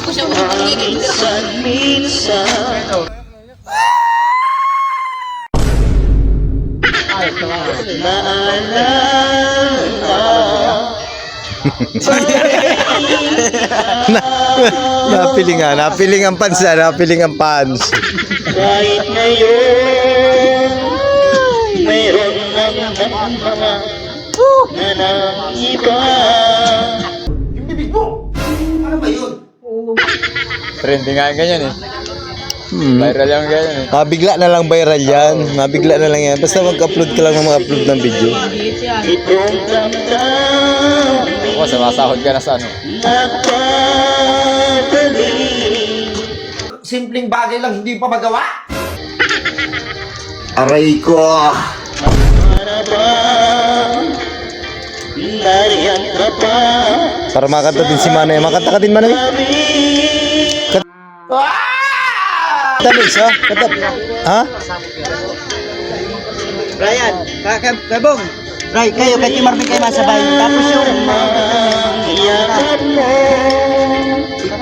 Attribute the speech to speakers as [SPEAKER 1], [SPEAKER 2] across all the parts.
[SPEAKER 1] ko siya magiging.
[SPEAKER 2] Napiling ang pants na, napiling ang pants.
[SPEAKER 3] Kahit ngayon mayroon ng mga na iba.
[SPEAKER 4] Yung bibig mo! Ano ba yun?
[SPEAKER 5] Trending nga ganyan eh. Viral yung ganyan eh.
[SPEAKER 2] Mabigla na lang viral yan. Mabigla na lang yan. Basta mag-upload ka lang ng mag-upload ng video.
[SPEAKER 3] Itong damdamin
[SPEAKER 5] Ako, sumasahod ka na sa ano.
[SPEAKER 3] nagpadali.
[SPEAKER 4] Simpleng bagay lang, hindi pa magawa?
[SPEAKER 2] Aray ko!
[SPEAKER 3] Para ba nariyan ka pa?
[SPEAKER 2] Para makanta din si Manay. Makanta ka din, Manay. Kanta din siya? Kanta. Ha?
[SPEAKER 6] Brian, kabong. Bray, kayo, kay Marvin kayo masabay. Tapos yung...
[SPEAKER 3] Yakap mo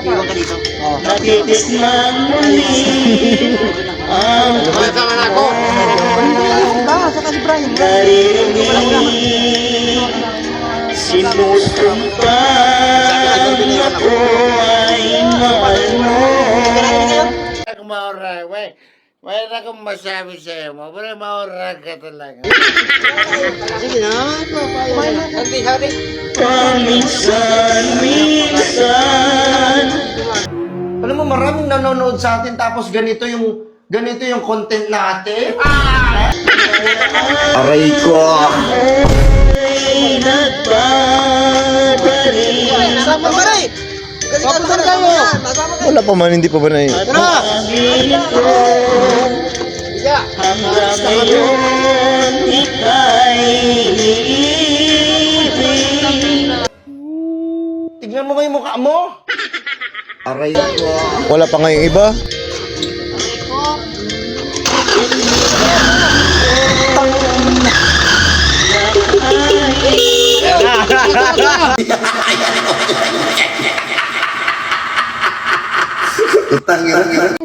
[SPEAKER 6] Iwan ka dito.
[SPEAKER 3] natitisman muli ang
[SPEAKER 6] Saka si Brian.
[SPEAKER 3] naririnig. Sinusumpan ako ay maano.
[SPEAKER 7] Maura, may akong masabi sa'yo mo, pero maura ka talaga.
[SPEAKER 6] Sige na. Sabi.
[SPEAKER 3] Paminsan-minsan
[SPEAKER 4] Alam mo, maraming nanonood sa atin tapos ganito yung content natin.
[SPEAKER 2] Aray ko!
[SPEAKER 3] ay nagbabalik.
[SPEAKER 6] Sama ka rin. Kasi karusan kayo. Masama kayo.
[SPEAKER 2] Wala pa man, hindi pa ba na
[SPEAKER 3] At pangin ko hanggang ngayon ika'y iniibig.
[SPEAKER 4] Tignan mo yung mukha mo.
[SPEAKER 2] Aray ko! Wala pa ngayong iba? Utang yun.